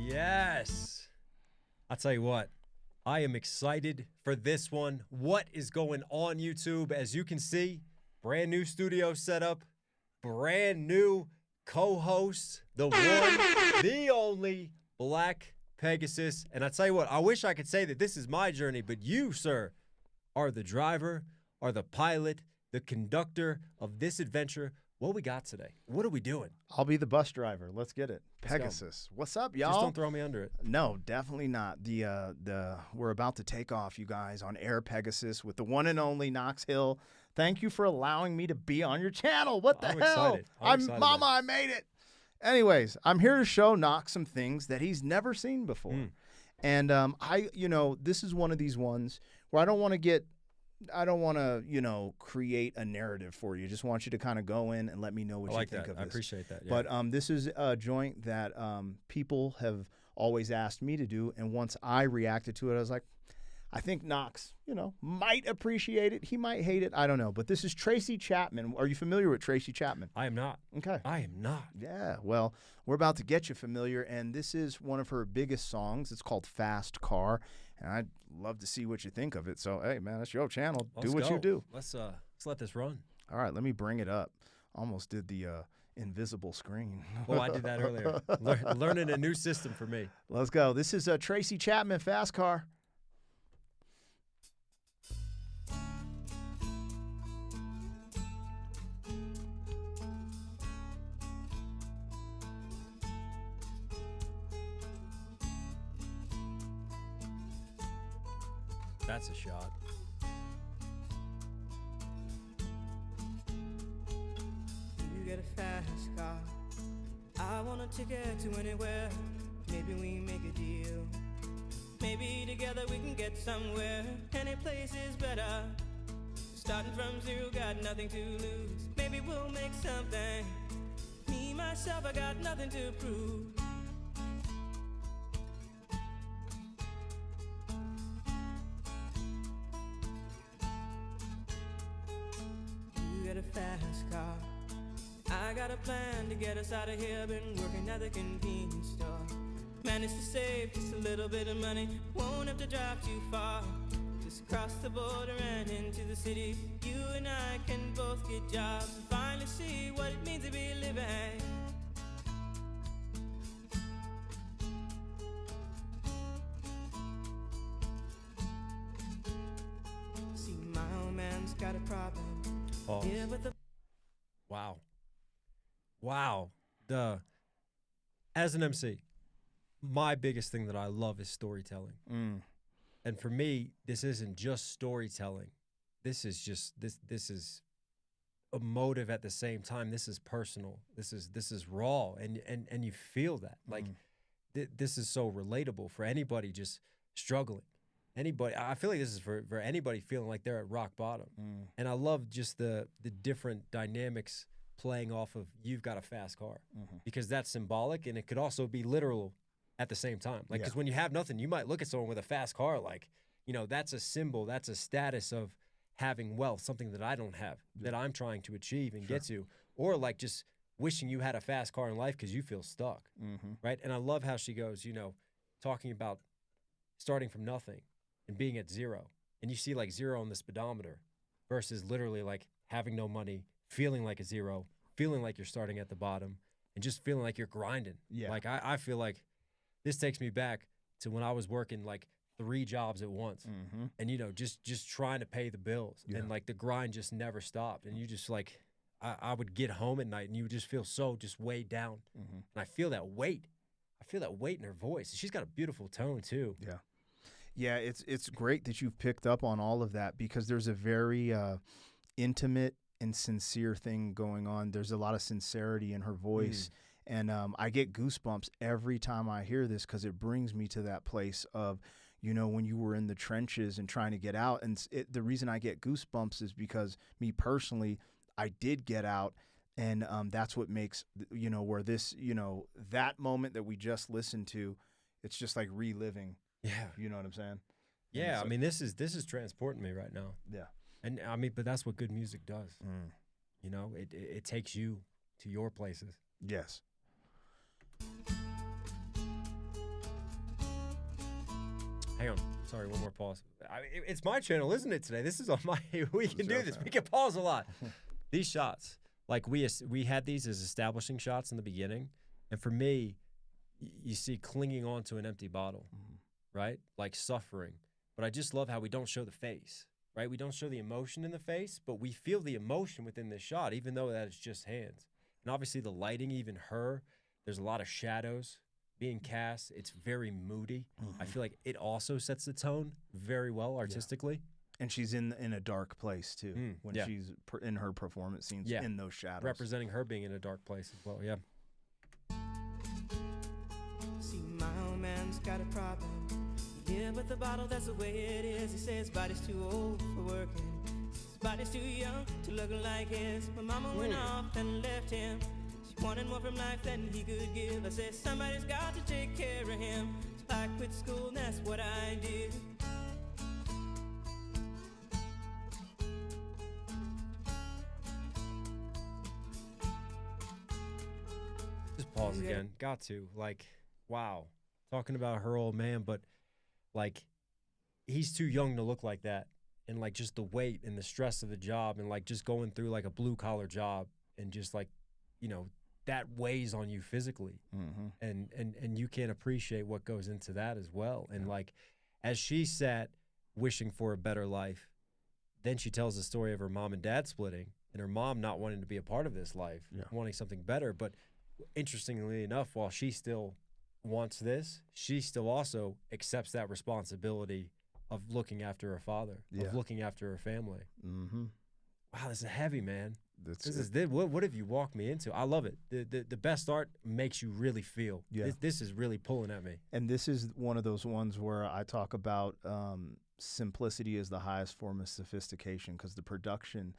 Yes. I'll tell you what, I am excited for this one. What is going on, YouTube? As you can see, brand new studio setup, brand new co-host, the one, the only Black Pegasus. And I tell you what, I wish I could say that this is my journey, but you, sir, are the driver, are the pilot, the conductor of this adventure. What we got today? What are we doing? I'll be the bus driver. Let's get it. Pegasus. What's up, y'all? Just don't throw me under it. No, definitely not. We're about to take off, you guys, on Air Pegasus with the one and only Knox Hill. Thank you for allowing me to be on your channel. What the hell? I'm excited, Mama, man. I made it. Anyways, I'm here to show Knox some things that he's never seen before. And this is one of these ones where I don't want to, create a narrative for you. Just want you to kind of go in and let me know what you think of this. I appreciate that. Yeah. But this is a joint that people have always asked me to do. And once I reacted to it, I was like, I think Knox, might appreciate it. He might hate it. I don't know. But this is Tracy Chapman. Are you familiar with Tracy Chapman? I am not. Okay. I am not. Yeah. Well, we're about to get you familiar. And this is one of her biggest songs. It's called Fast Car. And I'd love to see what you think of it. So, hey, man, it's your channel. Do what you do. Let's let this run. All right, let me bring it up. Almost did the invisible screen. Oh, I did that earlier. Learning a new system for me. Let's go. This is Tracy Chapman, Fast Car. That's a shot. You get a fast car. I want a ticket to anywhere. Maybe we make a deal. Maybe together we can get somewhere. Any place is better. Starting from zero, got nothing to lose. Maybe we'll make something. Me, myself, I got nothing to prove. A fast car. I got a plan to get us out of here. Been working at the convenience store. Managed to save just a little bit of money. Won't have to drive too far. Just cross the border and into the city. You and I can both get jobs and finally see what it means to be living. See, my old man's got a problem. Oh. Yeah, but Wow. As an MC, my biggest thing that I love is storytelling. And for me, this isn't just storytelling. This is emotive at the same time. This is personal. This is raw, and you feel that. Like this is so relatable for anybody just struggling. Anybody, I feel like this is for anybody feeling like they're at rock bottom. And I love just the different dynamics playing off of you've got a fast car, because that's symbolic, and it could also be literal at the same time. Like, because when you have nothing, you might look at someone with a fast car like, that's a symbol, that's a status of having wealth, something that I don't have, that I'm trying to achieve and get to, or like just wishing you had a fast car in life because you feel stuck, right? And I love how she goes, talking about starting from nothing and being at zero, and you see like zero on the speedometer versus literally like having no money, feeling like a zero, feeling like you're starting at the bottom, and just feeling like you're grinding. Yeah. Like I feel like this takes me back to when I was working like 3 jobs at once, and just trying to pay the bills, and like the grind just never stopped, and you just like I would get home at night and you would just feel so just weighed down, and I feel that weight. I feel that weight in her voice. She's got a beautiful tone too. Yeah. Yeah, it's great that you've picked up on all of that, because there's a very intimate and sincere thing going on. There's a lot of sincerity in her voice, and I get goosebumps every time I hear this, because it brings me to that place of, when you were in the trenches and trying to get out. And the reason I get goosebumps is because me personally, I did get out, and that's what makes, where this, that moment that we just listened to, it's just like reliving. Yeah. You know what I'm saying? Yeah, I mean, this is transporting me right now. Yeah. And I mean, but that's what good music does. It takes you to your places. Yes. Hang on. Sorry, one more pause. It's my channel, isn't it, today? This is on my... We can do this. We can pause a lot. These shots, like we had these as establishing shots in the beginning. And for me, you see clinging on to an empty bottle, right? Like suffering. But I just love how we don't show the face, right? We don't show the emotion in the face, but we feel the emotion within this shot, even though that is just hands. And obviously the lighting, even her, there's a lot of shadows being cast. It's very moody. I feel like it also sets the tone very well artistically. And she's in a dark place too when she's in her performance scenes in those shadows. Representing her being in a dark place as well, yeah. See, my old man's got a problem. Yeah, with the bottle, that's the way it is. He says his body's too old for working. His body's too young to look like his. My mama went off and left him. She wanted more from life than he could give. I said, somebody's got to take care of him. So I quit school, and that's what I did. Just pause again. Got to. Like, wow. Talking about her old man, but like, he's too young to look like that. And like, just the weight and the stress of the job and like just going through like a blue collar job and just like, you know, that weighs on you physically. And you can't appreciate what goes into that as well. And like, as she sat wishing for a better life, then she tells the story of her mom and dad splitting and her mom not wanting to be a part of this life, wanting something better. But interestingly enough, while she still wants this, she still also accepts that responsibility of looking after her father, of looking after her family. Wow, this is heavy, man. What have you walked me into? I love it. The best art makes you really feel. This is really pulling at me. And this is one of those ones where I talk about simplicity is the highest form of sophistication, because the production,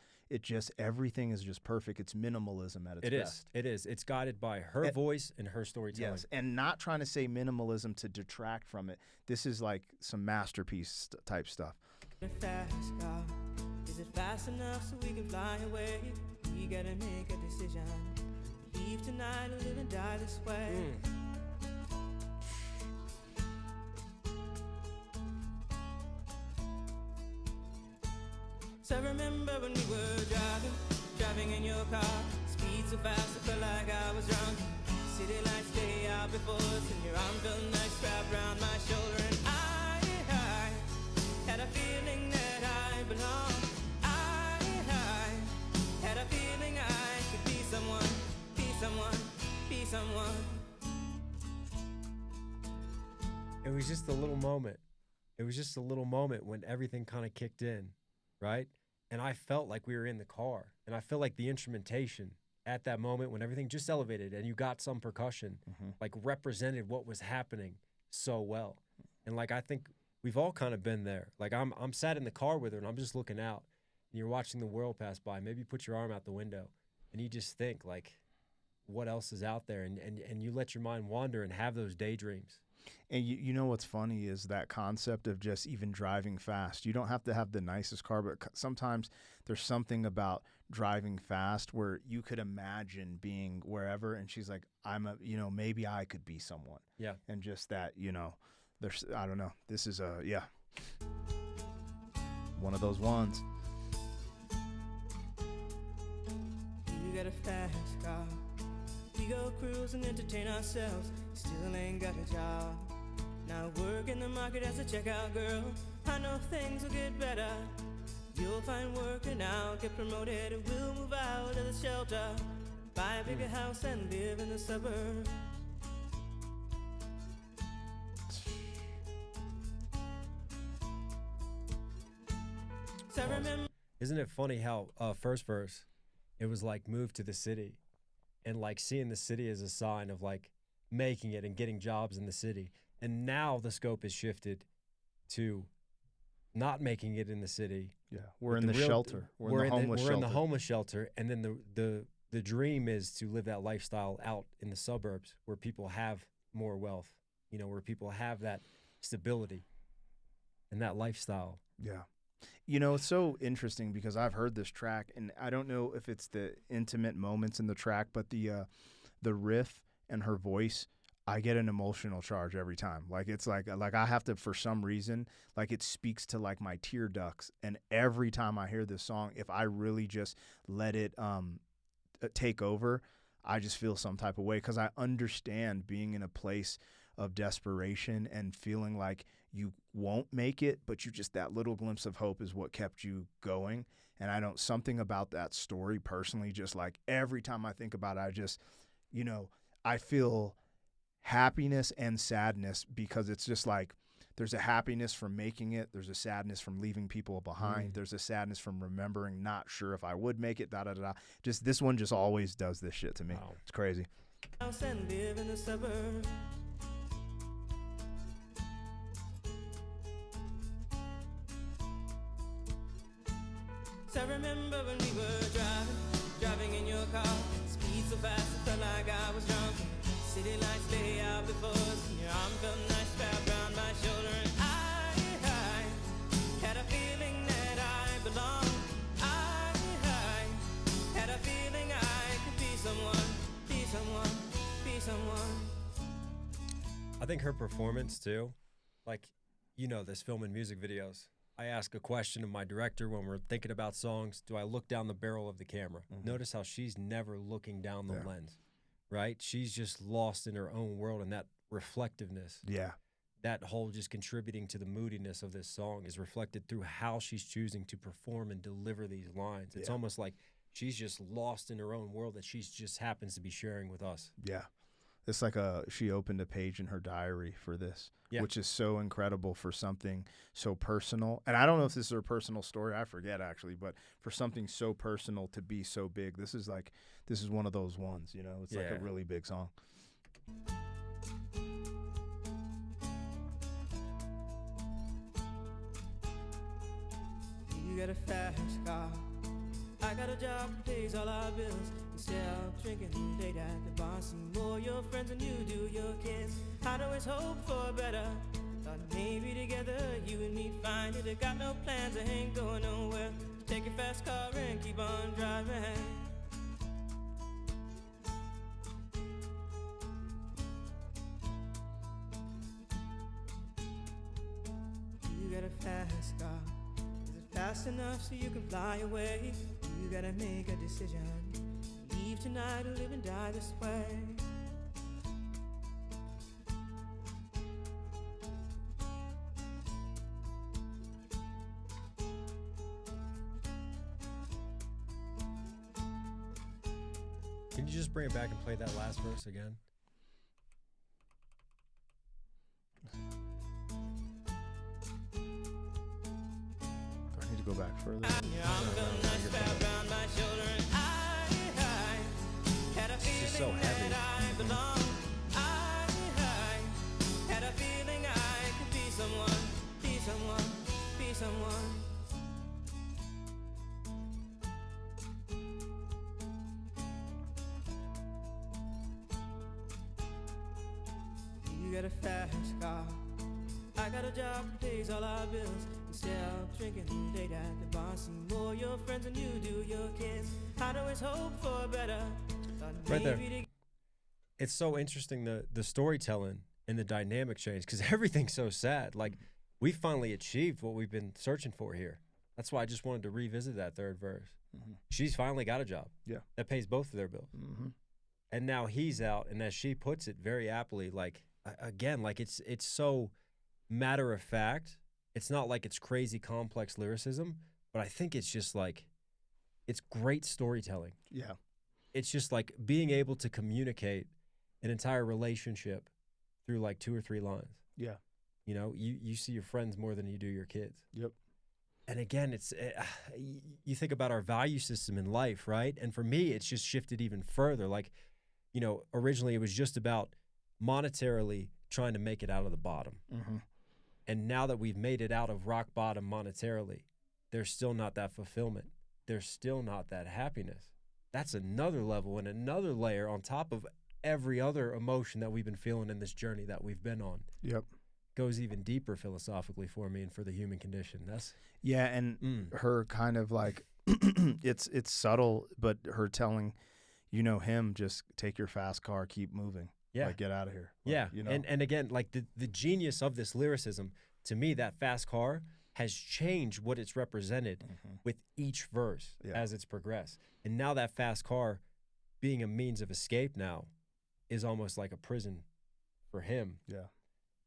everything is just perfect. It's minimalism at its best. It is. It's guided by her voice and her storytelling. Yes, and not trying to say minimalism to detract from it. This is like some masterpiece type stuff. Is it fast enough so we can fly away? We gotta make a decision. Leave tonight or live and die this way. So I remember when we were driving in your car. Speed so fast I felt like I was drunk. City lights day out before us, and your arm felt nice wrapped around my shoulder. And I had a feeling that I belonged. I had a feeling I could be someone, be someone. It was just a little moment. It was just a little moment when everything kind of kicked in, right? And I felt like we were in the car. And I felt like the instrumentation at that moment when everything just elevated and you got some percussion, like represented what was happening so well. And like, I think we've all kind of been there. Like I'm sat in the car with her and I'm just looking out and you're watching the world pass by. Maybe you put your arm out the window and you just think like, what else is out there? And you let your mind wander and have those daydreams. And you know what's funny is that concept of just even driving fast. You don't have to have the nicest car, but sometimes there's something about driving fast where you could imagine being wherever. And she's like, maybe I could be someone. Yeah. And just that, there's, I don't know. This is one of those ones. You got a fast car. We go cruise and entertain ourselves. Still ain't got a job. Now work in the market as a checkout girl. I know things will get better. You'll find work and I'll get promoted. And we'll move out of the shelter, buy a bigger house and live in the suburbs. So I remember. Isn't it funny how first verse, it was like move to the city. And like seeing the city as a sign of like making it and getting jobs in the city. And now the scope is shifted to not making it in the city. Yeah, we're in the shelter. We're in the homeless shelter. We're in the homeless shelter. And then the dream is to live that lifestyle out in the suburbs where people have more wealth, where people have that stability and that lifestyle. Yeah. It's so interesting because I've heard this track, and I don't know if it's the intimate moments in the track, but the riff and her voice, I get an emotional charge every time. Like it's like I have to, for some reason, like it speaks to like my tear ducts. And every time I hear this song, if I really just let it take over, I just feel some type of way, because I understand being in a place of desperation and feeling like you won't make it, but you just, that little glimpse of hope is what kept you going. And I don't, something about that story personally, just like every time I think about it, I just, you know, I feel happiness and sadness, because it's just like there's a happiness from making it, there's a sadness from leaving people behind, there's a sadness from remembering, not sure if I would make it, just this one just always does this shit to me. Wow. It's crazy. House and live in the suburbs. So I remember when we were driving in your car, speed so fast it felt like I was drunk. City lights lay out before us, and your arm felt nice wrapped around my shoulder, and I had a feeling that I belonged. I had a feeling I could be someone, be someone, be someone. I think her performance too, like, you know, this film and music videos. I ask a question of my director when we're thinking about songs. Do I look down the barrel of the camera? Notice how she's never looking down the lens, right? She's just lost in her own world, and that reflectiveness. Yeah. That whole just contributing to the moodiness of this song is reflected through how she's choosing to perform and deliver these lines. It's almost like she's just lost in her own world that she just happens to be sharing with us. Yeah. It's like she opened a page in her diary for this, which is so incredible for something so personal. And I don't know if this is her personal story. I forget, actually. But for something so personal to be so big, this is one of those ones, you know? It's like a really big song. You got a fast car, I got a job that pays all our bills. Instead of drinking late at the bar, some more your friends than you do your kids. I'd always hope for better. Thought maybe together you and me find it. I got no plans, I ain't going nowhere. Take your fast car and keep on driving. You got a fast car. Is it fast enough so you can fly away? You gotta make a decision. Leave tonight or live and die this way. Can you just bring it back and play that last verse again? Do I need to go back further? It's just so heavy. I had a feeling I could be someone, be someone, be someone. You got a fast car, I got a job that pays all our bills. Instead of drinking late at the bar, see more your friends than you do your kids. I'd always hope for better. Right there. It's so interesting, the storytelling and the dynamic change, because everything's so sad. Like, we finally achieved what we've been searching for here. That's why I just wanted to revisit that third verse. She's finally got a job that pays both of their bills. And now he's out, and as she puts it very aptly, like, again, like it's so matter of fact. It's not like it's crazy complex lyricism, but I think it's just like, it's great storytelling. Yeah. It's just like being able to communicate an entire relationship through like 2 or 3 lines. Yeah. You know, you see your friends more than you do your kids. Yep. And again, you think about our value system in life, right? And for me, it's just shifted even further. Like, you know, originally it was just about monetarily trying to make it out of the bottom. And now that we've made it out of rock bottom monetarily, there's still not that fulfillment. There's still not that happiness. That's another level and another layer on top of every other emotion that we've been feeling in this journey that we've been on. Yep. Goes even deeper philosophically for me and for the human condition. That's and her kind of like it's subtle, but her telling, you know, him, just take your fast car, keep moving. Yeah. Like, get out of here. Like, Yeah. You know? And again, like the genius of this lyricism, to me, that fast car has changed what it's represented with each verse as it's progressed. And now that fast car being a means of escape now is almost like a prison for him. Yeah.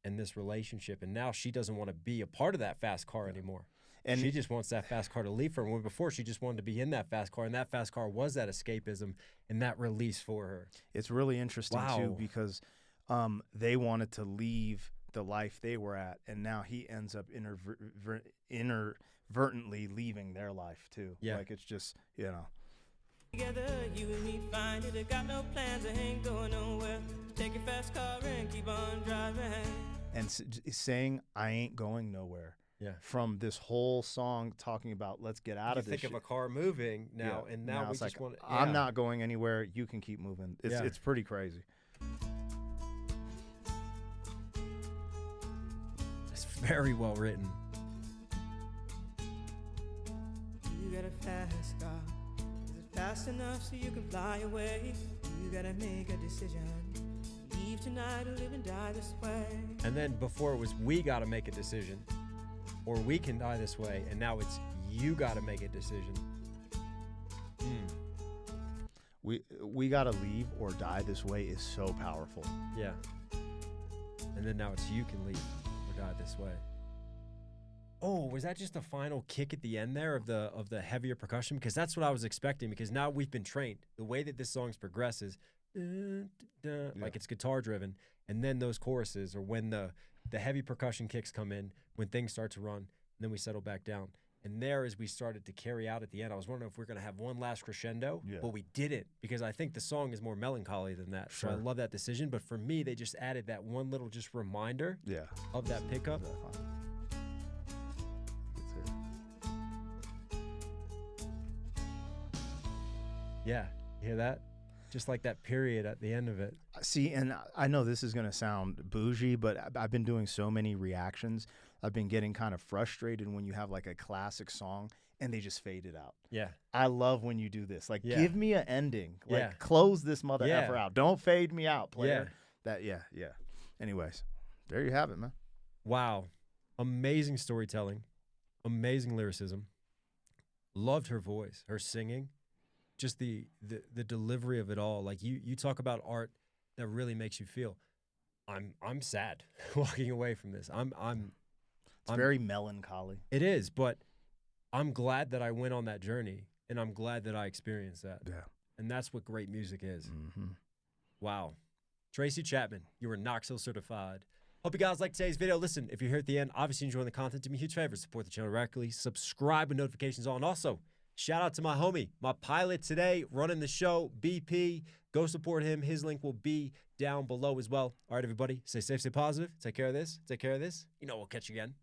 And this relationship. And now she doesn't want to be a part of that fast car anymore. And she just wants that fast car to leave her. When before she just wanted to be in that fast car, and that fast car was that escapism and that release for her. It's really interesting too, because they wanted to leave the life they were at, and now he ends up inadvertently leaving their life too. Yeah. Like, it's just, you know. Together, you and me find it. I got no plans, I ain't going nowhere. Take your fast car and keep on driving. And saying, I ain't going nowhere. Yeah. From this whole song talking about, let's get out of this. Think of a car moving now, and now we just want. I'm not going anywhere. You can keep moving. It's pretty crazy. It's very well written. You got a fast car. Is it fast enough so you can fly away? You gotta make a decision. Leave tonight or live and die this way. And then before it was, we got to make a decision, or we can die this way. And now it's, you got to make a decision. We got to leave or die this way is so powerful. Yeah. And then now it's, you can leave or die this way. Oh, was that just the final kick at the end there of the heavier percussion? Because that's what I was expecting, because now we've been trained. The way that this song progresses, like it's guitar driven, and then those choruses, or when the heavy percussion kicks come in, when things start to run, and then we settle back down. And there, as we started to carry out at the end, I was wondering if we're going to have one last crescendo, but we didn't, because I think the song is more melancholy than that. Sure. So I love that decision. But for me, they just added that one little just reminder of that pickup. Yeah, you hear that? Just like that period at the end of it. See, and I know this is going to sound bougie, but I've been doing so many reactions. I've been getting kind of frustrated when you have like a classic song and they just fade it out. Yeah. I love when you do this. Like, give me an ending. Like, close this mother effer out. Don't fade me out, player. Yeah. Anyways, there you have it, man. Wow. Amazing storytelling. Amazing lyricism. Loved her voice, her singing. Just the delivery of it all. Like, you talk about art that really makes you feel. I'm sad walking away from this. It's very melancholy. It is, but I'm glad that I went on that journey, and I'm glad that I experienced that. Yeah. And that's what great music is. Mm-hmm. Wow. Tracy Chapman, you were Knox Hill certified. Hope you guys liked today's video. Listen, if you're here at the end, obviously enjoying the content, do me a huge favor. Support the channel directly. Subscribe with notifications on. Also, shout out to my homie, my pilot today, running the show, BP. Go support him. His link will be down below as well. All right, everybody, stay safe, stay positive. Take care of this. Take care of this. You know, we'll catch you again.